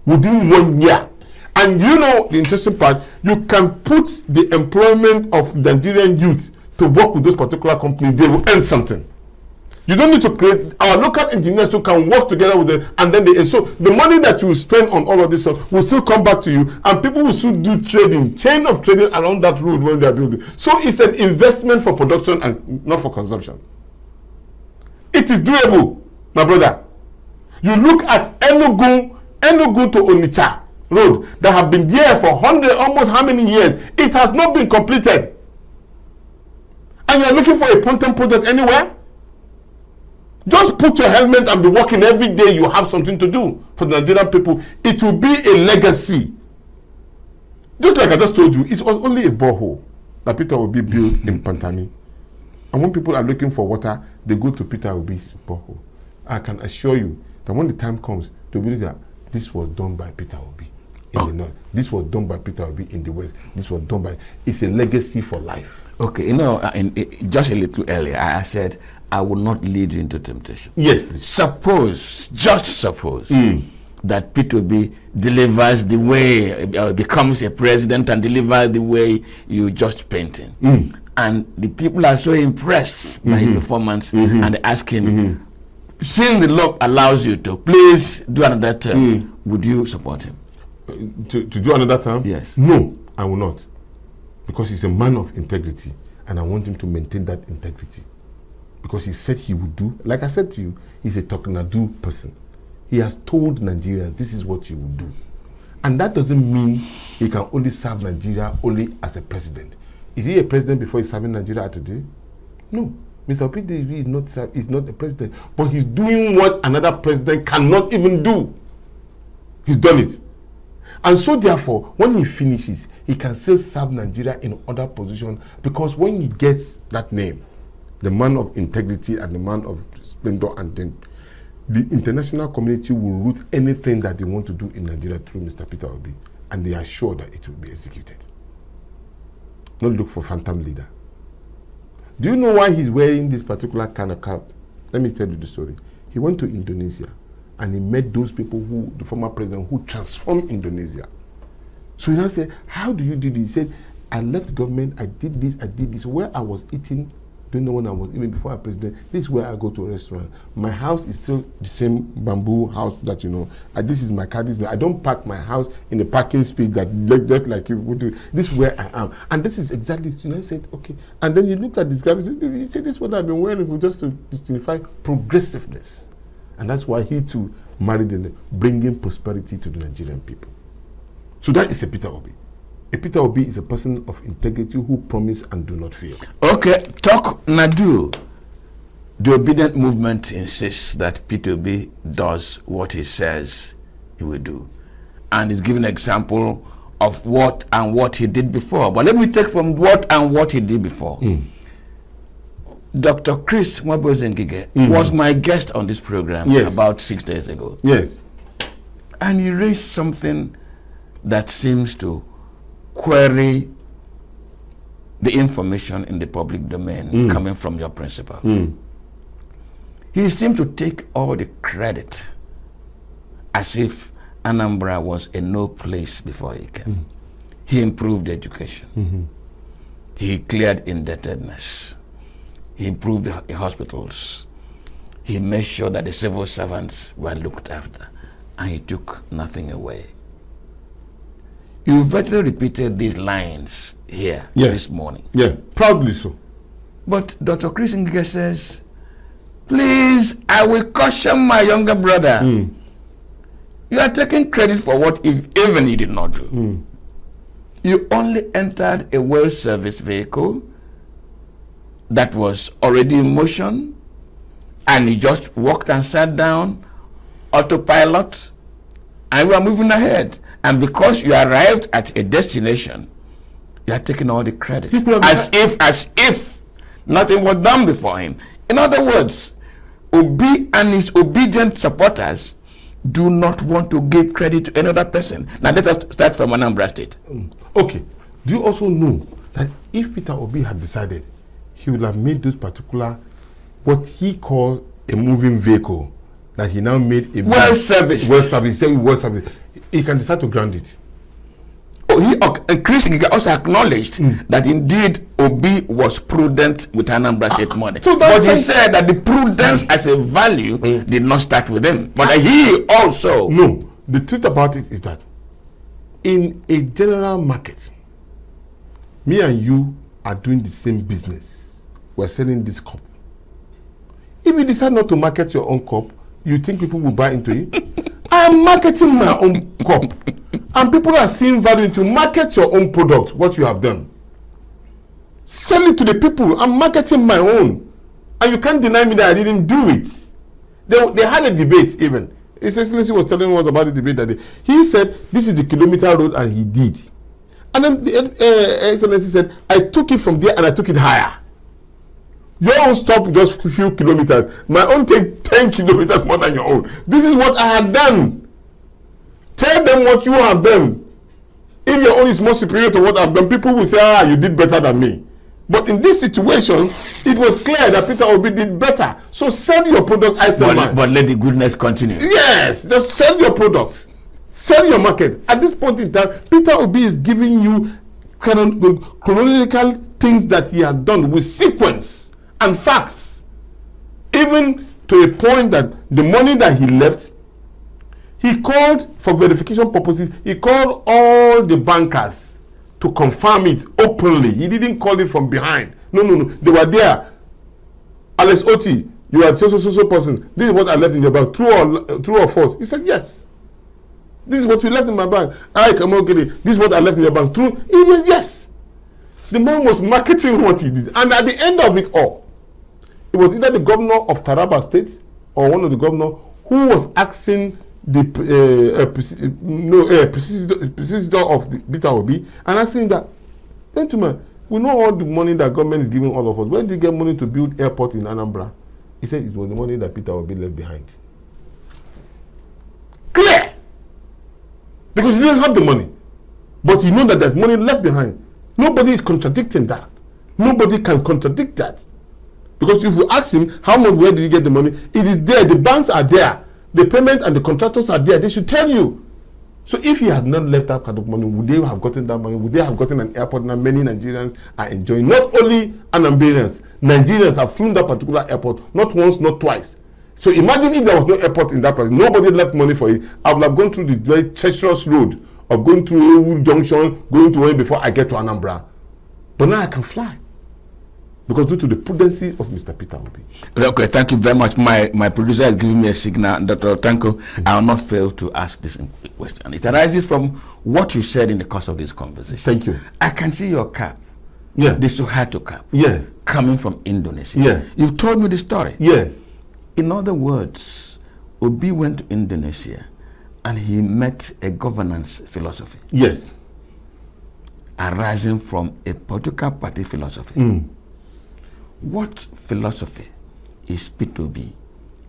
Speaker 2: Within 1 year. And you know the interesting part, you can put the employment of Nigerian youth to work with those particular companies. They will earn something. You don't need to create our local engineers who can work together with them, and then so the money that you spend on all of this stuff will still come back to you, and people will still do trading, chain of trading around that road when they are building. So it's an investment for production and not for consumption. It is doable, my brother. You look at Enugu to Onitsha road that have been there for almost how many years? It has not been completed. And you are looking for a Ponton project anywhere? Just put your helmet and be working every day. You have something to do for the Nigerian people. It will be a legacy. Just like I just told you, it was only a borehole that Peter Obi built in Pantami. And when people are looking for water, they go to Peter Obi's borehole. I can assure you that when the time comes, they will believe that this was done by Peter Obi in the north. This was done by Peter Obi in the west. This was done by... It's a legacy for life.
Speaker 1: Okay, you know, just a little earlier, I said, I will not lead you into temptation.
Speaker 2: Yes, please.
Speaker 1: Just suppose that Peter Obi delivers the way, becomes a president and delivers the way you just painting. And the people are so impressed by his performance and asking, since the law allows you to, please do another term, would you support him?
Speaker 2: To do another term?
Speaker 1: Yes.
Speaker 2: No, I will not. Because he's a man of integrity, and I want him to maintain that integrity. Because he said he would do, like I said to you, he's a talk-na-do person. He has told Nigerians, this is what you will do. And that doesn't mean he can only serve Nigeria only as a president. Is he a president before he's serving Nigeria today? No. Mr. Obidients is not a president, but he's doing what another president cannot even do. He's done it. And so therefore, when he finishes, he can still serve Nigeria in other positions, because when he gets that name, the man of integrity and the man of splendor, and then the international community will root anything that they want to do in Nigeria through Mr. Peter Obi, and they are sure that it will be executed. Not look for phantom leader. Do you know why he's wearing this particular kind of cap? Let me tell you the story. He went to Indonesia and he met those people who, the former president, who transformed Indonesia. So he now said, how do you do this? He said, I left government, I did this. Where I was eating, don't know when I was even before I was president, this is where I go to a restaurant. My house is still the same bamboo house that you know. This is my car. I don't park my house in the parking space that just like you would do. This is where I am. And this is exactly, you know, I said, okay. And then you look at this guy, he said, this is what I've been wearing for, just to signify progressiveness. And that's why he too married and bringing prosperity to the Nigerian people. So that is a Peter Obi. A Peter Obi is a person of integrity who promise and do not fail. Okay,
Speaker 1: talk Nadu. The Obedient movement insists that Peter Obi does what he says he will do, and is giving an example of what he did before. But let me take from what he did before. Dr. Chris Mwabozengige was my guest on this program about 6 days ago.
Speaker 2: Yes.
Speaker 1: And he raised something that seems to query the information in the public domain coming from your principal. He seemed to take all the credit as if Anambra was a no place before he came. He improved education. He cleared indebtedness. He improved the hospitals. He made sure that the civil servants were looked after, and he took nothing away. You virtually repeated these lines here this morning.
Speaker 2: Yeah, proudly so.
Speaker 1: But Dr. Chris Ngige says, please, I will caution my younger brother. You are taking credit for what even you did not do. You only entered a well-serviced vehicle that was already in motion, and you just walked and sat down, autopilot, and we are moving ahead. And because you arrived at a destination, you are taking all the credit, as if nothing was done before him. In other words, Obi and his obedient supporters do not want to give credit to another person. Now let us start from Anambra State.
Speaker 2: Okay. Do you also know that if Peter Obi had decided, he would have made those particular, what he calls a moving vehicle, that he now made a
Speaker 1: well-serviced.
Speaker 2: Well-serviced. He can decide to ground it.
Speaker 1: Chris Ngige also acknowledged that indeed Obi was prudent with Anambra State money. So but he said that the prudence as a value did not start with him. But he also...
Speaker 2: No, the truth about it is that in a general market, me and you are doing the same business. We're selling this cup. If you decide not to market your own cup, you think people will buy into it? I am marketing my own cup. And people are seeing value to market your own product, what you have done. Sell it to the people. I'm marketing my own. And you can't deny me that I didn't do it. They had a debate even. His Excellency was telling us about the debate that day. He said, this is the kilometer road, and he did. And then the Excellency said, I took it from there and I took it higher. Your own stop just a few kilometers. My own take 10 kilometers more than your own. This is what I had done. Tell them what you have done. If your own is more superior to what I've done, people will say, you did better than me. But in this situation, it was clear that Peter Obi did better. So sell your product.
Speaker 1: But let the goodness continue.
Speaker 2: Yes, just sell your products. Sell your market. At this point in time, Peter Obi is giving you chronological things that he has done with sequence and facts, even to a point that the money that he left, he called for verification purposes. He called all the bankers to confirm it openly. He didn't call it from behind. No. They were there. Alex Oti, you are so person. This is what I left in your bank. True or false? He said yes. This is what you left in my bank. This is what I left in your bank. True? He said yes. The man was marketing what he did. And at the end of it all, it was either the governor of Taraba State or one of the governors who was asking the predecessor of the Peter Obi and asking that, gentlemen, we know all the money that government is giving all of us. Where did you get money to build airport in Anambra? He said it was the money that Peter Obi left behind. Clear! Because he didn't have the money. But he knew that there's money left behind. Nobody is contradicting that. Nobody can contradict that. Because if you ask him, where did you get the money? It is there. The banks are there. The payment and the contractors are there. They should tell you. So if he had not left that kind of money, would they have gotten that money? Would they have gotten an airport? Now many Nigerians are enjoying. Not only Anambarians, Nigerians have flown that particular airport, not once, not twice. So imagine if there was no airport in that place. Nobody left money for it. I would have gone through the very treacherous road of going through Ewu Junction, going to where before I get to Anambra. But now I can fly. Because due to the prudency of Mr. Peter Obi.
Speaker 1: Okay, thank you very much. My producer is giving me a signal. Dr. Tanko, I will not fail to ask this question. It arises from what you said in the course of this conversation.
Speaker 2: Thank you.
Speaker 1: I can see your cap.
Speaker 2: Yeah.
Speaker 1: The Suharto cap.
Speaker 2: Yeah.
Speaker 1: Coming from Indonesia.
Speaker 2: Yeah.
Speaker 1: You've told me the story.
Speaker 2: Yeah.
Speaker 1: In other words, Obi went to Indonesia and he met a governance philosophy.
Speaker 2: Yes.
Speaker 1: Arising from a political party philosophy. What philosophy is P2B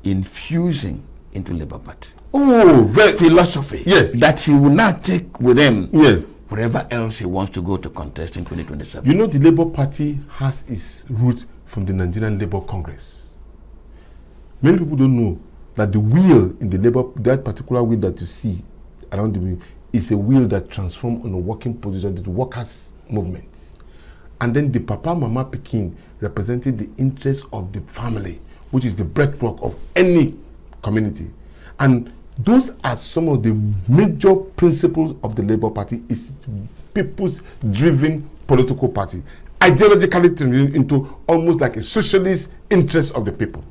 Speaker 1: infusing into Labour Party?
Speaker 2: Oh,
Speaker 1: philosophy.
Speaker 2: Yes.
Speaker 1: That he will now take with him wherever else he wants to go to contest in 2027.
Speaker 2: You know, the Labour Party has its root from the Nigerian Labour Congress. Many people don't know that the wheel in the Labour, that particular wheel that you see around the wheel, is a wheel that transforms on a working position, the workers' movement. And then the Papa Mama Pekin represented the interest of the family, which is the breadwork of any community. And those are some of the major principles of the Labour Party. It's people's driven political party, ideologically turned into almost like a socialist interest of the people.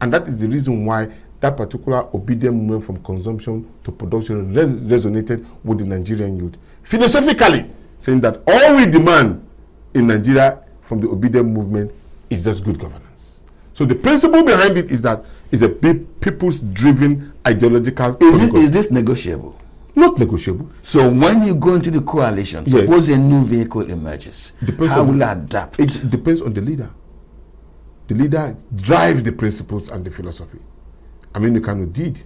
Speaker 2: And that is the reason why that particular obedient movement from consumption to production resonated with the Nigerian youth. Philosophically, saying that all we demand in Nigeria from the obedient movement is just good governance. So the principle behind it is that it's a people's driven ideological.
Speaker 1: Is this negotiable?
Speaker 2: Not negotiable.
Speaker 1: So when you go into the coalition,
Speaker 2: yes,
Speaker 1: suppose a new vehicle emerges, how will it adapt?
Speaker 2: It depends on the leader. The leader drives the principles and the philosophy. Aminu Kano did,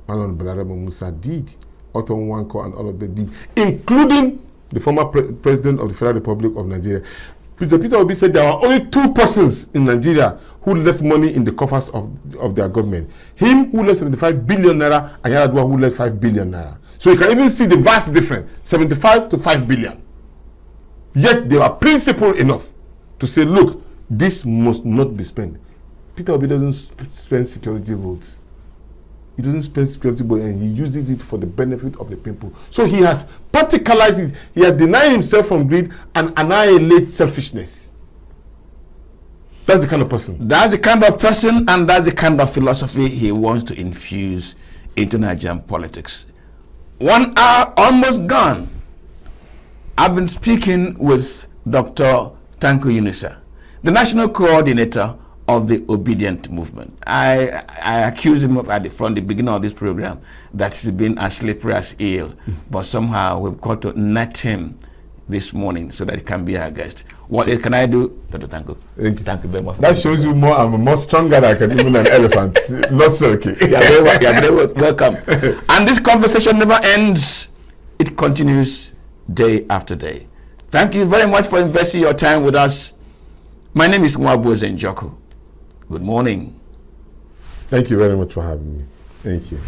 Speaker 2: Malam Balaraba Musa did, Otto Nwankwo and all of them did, including the former president of the Federal Republic of Nigeria. Peter Obi said there were only 2 persons in Nigeria who left money in the coffers of their government. Him who left 75 billion naira and Yaradua who left 5 billion naira. So you can even see the vast difference, 75 to 5 billion. Yet they are principled enough to say, look, this must not be spent. Peter Obi doesn't spend security votes. He doesn't spend security votes, and he uses it for the benefit of the people. So he has particularized it. He has denied himself from greed and annihilated selfishness. That's the kind of person.
Speaker 1: That's the kind of person, and that's the kind of philosophy he wants to infuse into Nigerian politics. 1 hour almost gone. I've been speaking with Dr. Tanko Yunusa, the national coordinator of the Obedient movement. I accused him of from the beginning of this program that he's been as slippery as eel, but somehow we've got to net him this morning so that he can be our guest. What can I do, Dr. Tanko? Thank you very much.
Speaker 2: That shows you more. I'm more stronger than even an elephant. Not silky.
Speaker 1: You're very welcome. And this conversation never ends. It continues day after day. Thank you very much for investing your time with us. My name is Nwabueze Njoku. Good morning.
Speaker 2: Thank you very much for having me. Thank you.